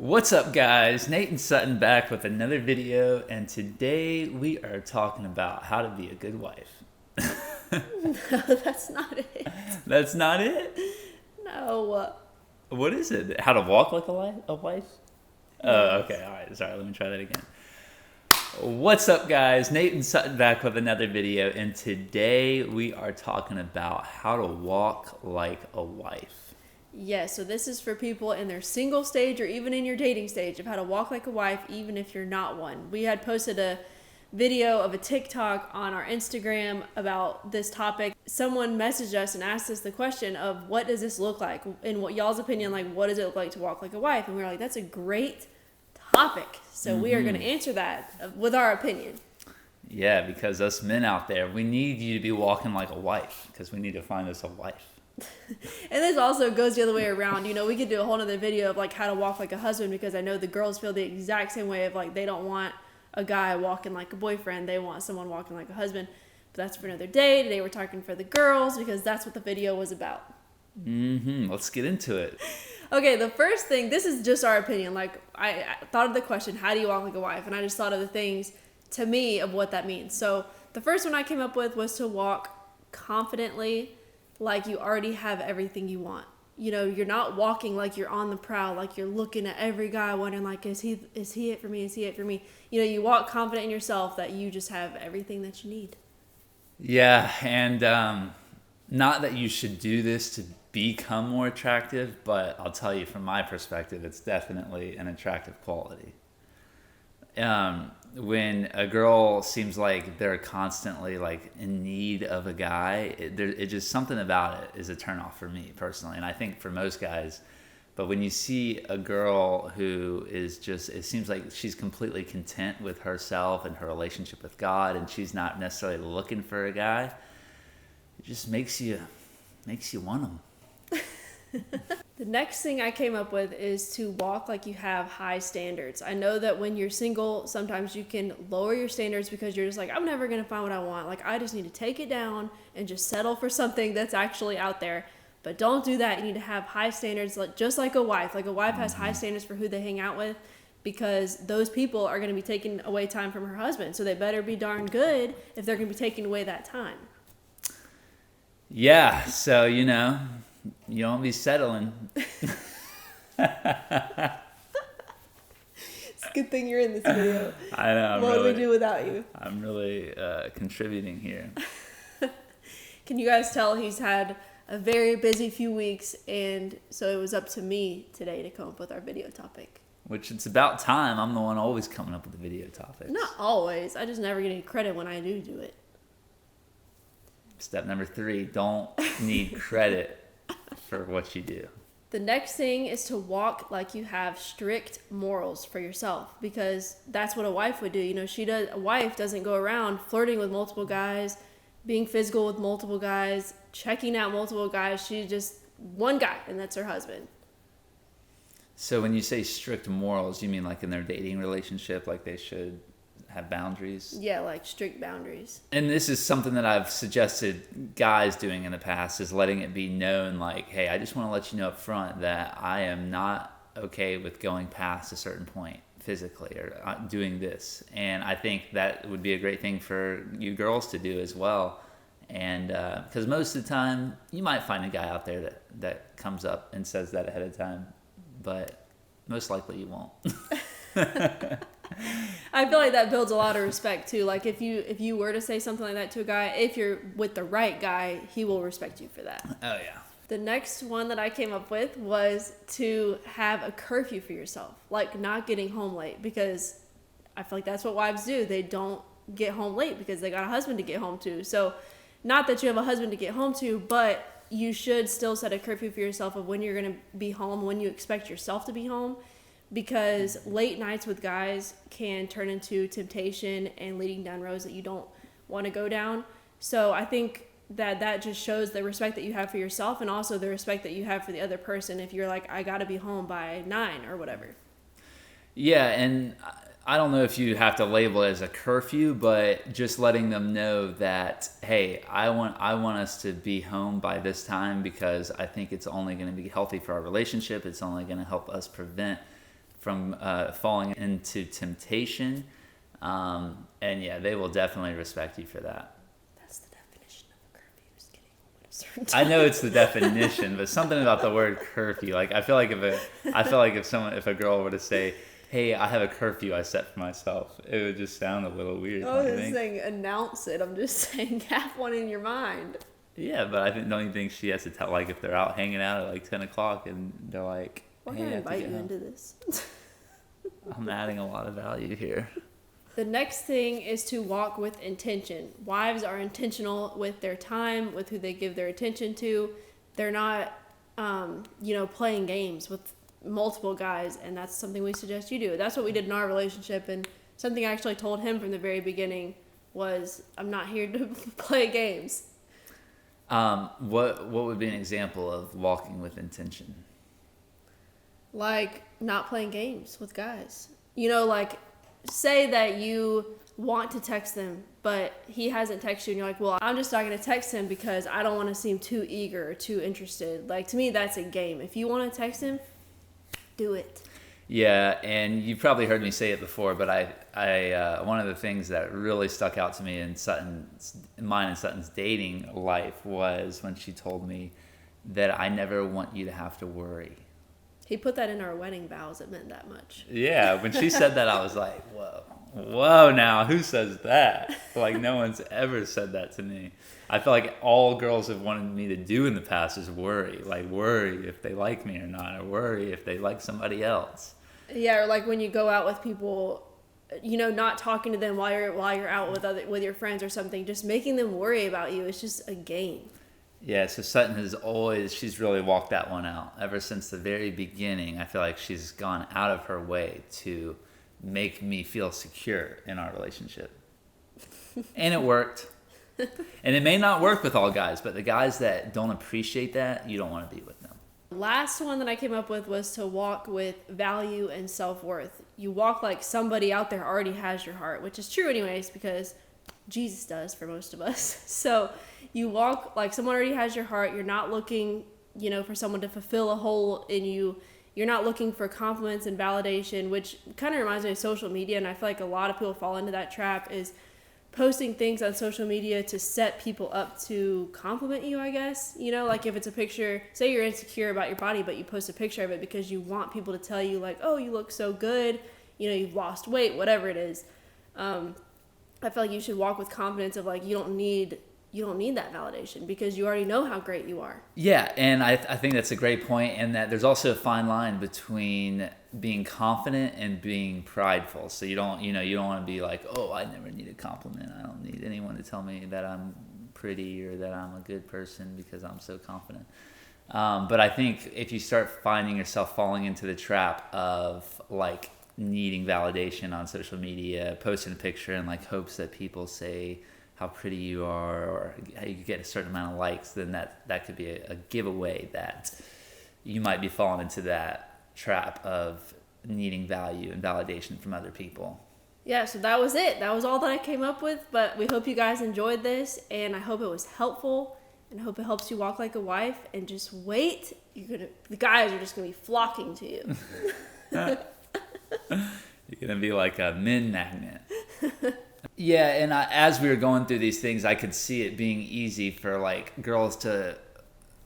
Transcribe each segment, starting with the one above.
What's up, guys? Nate and Sutton back with another video, and today we are talking about how to be a good wife. No, that's not it. That's not it? No. What is it? How to walk like a wife? Oh, okay. All right. Sorry. Let me try that again. What's up, guys? Nate and Sutton back with another video, and today we are talking about how to walk like a wife. Yeah, so this is for people in their single stage or even in your dating stage of how to walk like a wife even if you're not one. We had posted a video of a TikTok on our Instagram about this topic. Someone messaged us and asked us the question of what does this look like? In what y'all's opinion, like what does it look like to walk like a wife? And we were like, that's a great topic. So we are going to answer that with our opinion. Yeah, because us men out there, we need you to be walking like a wife because we need to find us a wife. And this also goes the other way around. You know, we could do a whole other video of like how to walk like a husband, because I know the girls feel the exact same way of like they don't want a guy walking like a boyfriend. They want someone walking like a husband. But that's for another day. Today we're talking for the girls because that's what the video was about. Let's get into it. Okay, the first thing, this is just our opinion. Like I thought of the question, how do you walk like a wife? And I just thought of the things to me of what that means. So the first one I came up with was to walk confidently, like you already have everything you want. You know, you're not walking like you're on the prowl, like you're looking at every guy wondering like, is he it for me? Is he it for me? You know, you walk confident in yourself that you just have everything that you need. Yeah, and not that you should do this to become more attractive, but I'll tell you from my perspective, it's definitely an attractive quality. When a girl seems like they're constantly like in need of a guy, it just something about it is a turnoff for me personally, and I think for most guys. But when you see a girl who is just, it seems like she's completely content with herself and her relationship with God, and she's not necessarily looking for a guy, it just makes you want them. The next thing I came up with is to walk like you have high standards. I know that when you're single, sometimes you can lower your standards because you're just like, I'm never going to find what I want. Like, I just need to take it down and just settle for something that's actually out there. But don't do that. You need to have high standards, like just like a wife. Like a wife has high standards for who they hang out with, because those people are going to be taking away time from her husband. So they better be darn good if they're going to be taking away that time. Yeah, so you know, you don't be settling. It's a good thing you're in this video. I know. What would we do without you? I'm really contributing here. Can you guys tell he's had a very busy few weeks, and so it was up to me today to come up with our video topic. Which it's about time. I'm the one always coming up with the video topics. Not always. I just never get any credit when I do it. Step number 3, don't need credit for what you do. The next thing is to walk like you have strict morals for yourself, because that's what a wife would do. You know, a wife doesn't go around flirting with multiple guys, being physical with multiple guys, checking out multiple guys. She's just one guy, and that's her husband. So when you say strict morals, you mean like in their dating relationship, like they should have boundaries? Yeah, like strict boundaries. And this is something that I've suggested guys doing in the past, is letting it be known like, hey, I just want to let you know up front that I am not okay with going past a certain point physically or doing this. And I think that would be a great thing for you girls to do as well. And because most of the time you might find a guy out there that comes up and says that ahead of time, but most likely you won't. I feel like that builds a lot of respect too. Like if you were to say something like that to a guy, if you're with the right guy, he will respect you for that. Oh yeah. The next one that I came up with was to have a curfew for yourself, like not getting home late, because I feel like that's what wives do. They don't get home late because they got a husband to get home to. So not that you have a husband to get home to, but you should still set a curfew for yourself of when you're going to be home, when you expect yourself to be home, because late nights with guys can turn into temptation and leading down roads that you don't want to go down. So I think that just shows the respect that you have for yourself, and also the respect that you have for the other person if you're like, I got to be home by 9 or whatever. Yeah, and I don't know if you have to label it as a curfew, but just letting them know that, hey, I want us to be home by this time because I think it's only going to be healthy for our relationship. It's only going to help us prevent from falling into temptation. And yeah, they will definitely respect you for that. That's the definition of a curfew, is getting home at a certain time. I know it's the definition, but something about the word curfew. Like I feel like if a girl were to say, "Hey, I have a curfew I set for myself," it would just sound a little weird. I wasn't saying announce it. I'm just saying have one in your mind. Yeah, but don't you think she has to tell, like, if they're out hanging out at like 10 o'clock and they're like, "Why "Hey, can I I have to invite get you home." into this?" I'm adding a lot of value here. The next thing is to walk with intention. Wives are intentional with their time, with who they give their attention to. They're not, playing games with multiple guys, and that's something we suggest you do. That's what we did in our relationship, and something I actually told him from the very beginning was, I'm not here to play games. What would be an example of walking with intention? Like, not playing games with guys. Like, say that you want to text him, but he hasn't texted you, and you're like, well, I'm just not going to text him because I don't want to seem too eager or too interested. Like, to me, that's a game. If you want to text him, do it. Yeah, and you probably heard me say it before, but I one of the things that really stuck out to me in mine and Sutton's dating life was when she told me that I never want you to have to worry. He put that in our wedding vows. It meant that much. Yeah, when she said that, I was like, whoa, now, who says that? Like, no one's ever said that to me. I feel like all girls have wanted me to do in the past is worry. Like, worry if they like me or not, or worry if they like somebody else. Yeah, or like when you go out with people, not talking to them while you're out with your friends or something, just making them worry about you. It's just a game. Yeah, so Sutton she's really walked that one out. Ever since the very beginning, I feel like she's gone out of her way to make me feel secure in our relationship. And it worked. And it may not work with all guys, but the guys that don't appreciate that, you don't want to be with them. Last one that I came up with was to walk with value and self-worth. You walk like somebody out there already has your heart, which is true anyways because Jesus does for most of us. So you walk like someone already has your heart. You're not looking, for someone to fulfill a hole in you. You're not looking for compliments and validation, which kind of reminds me of social media. And I feel like a lot of people fall into that trap is posting things on social media to set people up to compliment you, I guess. Like if it's a picture, say you're insecure about your body, but you post a picture of it because you want people to tell you like, oh, you look so good. You've lost weight, whatever it is. I feel like you should walk with confidence of like, you don't need that validation because you already know how great you are. Yeah, and I think that's a great point, and that there's also a fine line between being confident and being prideful. So you don't want to be like, oh, I never need a compliment. I don't need anyone to tell me that I'm pretty or that I'm a good person because I'm so confident. But I think if you start finding yourself falling into the trap of like needing validation on social media, posting a picture in like hopes that people say how pretty you are or how you get a certain amount of likes, then that could be a giveaway that you might be falling into that trap of needing value and validation from other people. Yeah, so that was it. That was all that I came up with, but we hope you guys enjoyed this, and I hope it was helpful, and I hope it helps you walk like a wife, and just wait. The guys are just going to be flocking to you. You're going to be like a men magnet. Yeah, and as we were going through these things, I could see it being easy for like girls to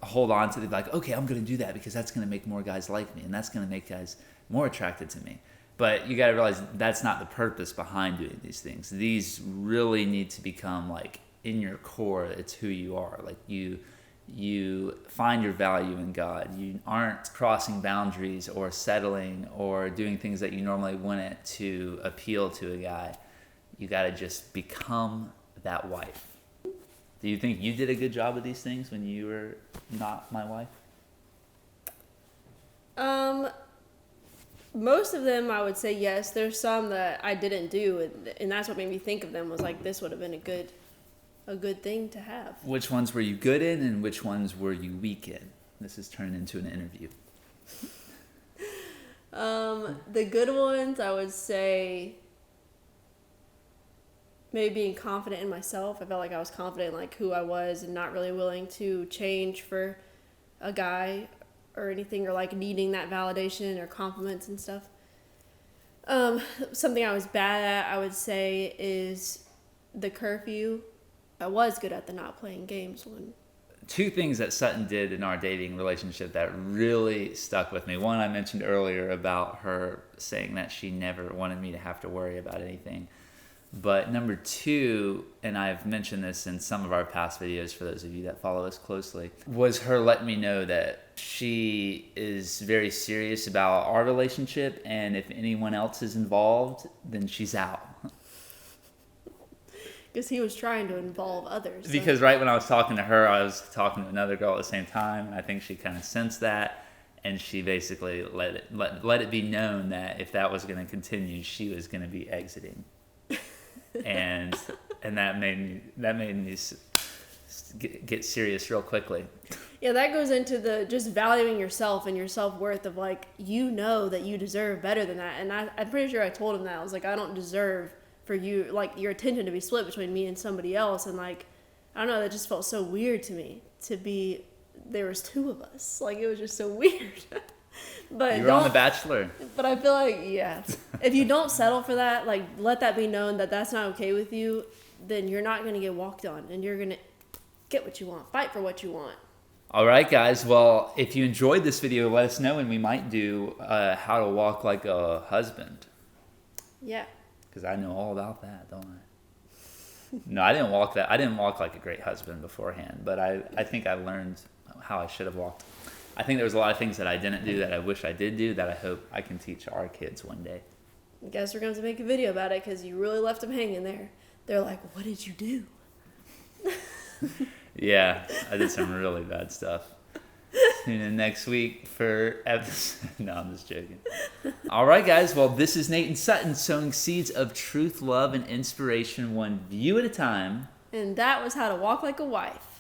hold on to like, okay, I'm going to do that because that's going to make more guys like me, and that's going to make guys more attracted to me. But you got to realize that's not the purpose behind doing these things. These really need to become like in your core. It's who you are. Like you find your value in God. You aren't crossing boundaries or settling or doing things that you normally wouldn't to appeal to a guy. You got to just become that wife. Do you think you did a good job of these things when you were not my wife? Most of them, I would say yes. There's some that I didn't do, and that's what made me think of them. Was like this would have been a good thing to have. Which ones were you good in, and which ones were you weak in? This is turned into an interview. The good ones, I would say, maybe being confident in myself. I felt like I was confident in like who I was and not really willing to change for a guy or anything, or like needing that validation or compliments and stuff. Something I was bad at, I would say, is the curfew. I was good at the not playing games one. Two things that Sutton did in our dating relationship that really stuck with me. One, I mentioned earlier about her saying that she never wanted me to have to worry about anything. But number two, and I've mentioned this in some of our past videos for those of you that follow us closely, was her letting me know that she is very serious about our relationship, and if anyone else is involved, then she's out. Because he was trying to involve others. So. Because right when I was talking to her, I was talking to another girl at the same time, and I think she kind of sensed that, and she basically let it be known that if that was going to continue, she was going to be exiting. and that made me get serious real quickly. Yeah, that goes into the just valuing yourself and your self-worth of like, you know that you deserve better than that. And I'm pretty sure I told him that. I was like, I don't deserve for you, like, your attention to be split between me and somebody else. And like, I don't know, that just felt so weird to me to be, there was two of us. Like, it was just so weird. But you were on The Bachelor. But I feel like, yeah, if you don't settle for that, like, let that be known that that's not okay with you, then you're not going to get walked on, and you're going to get what you want, fight for what you want. All right, guys. Well, if you enjoyed this video, let us know, and we might do how to walk like a husband. Yeah. Because I know all about that, don't I? No, I didn't walk that. I didn't walk like a great husband beforehand, but I think I learned how I should have walked. I think there was a lot of things that I didn't do that I wish I did do that I hope I can teach our kids one day. I guess we're going to make a video about it because you really left them hanging there. They're like, what did you do? Yeah, I did some really bad stuff. Tune in next week for episode. No, I'm just joking. All right, guys. Well, this is Nate and Sutton sowing seeds of truth, love, and inspiration one view at a time. And that was how to walk like a wife.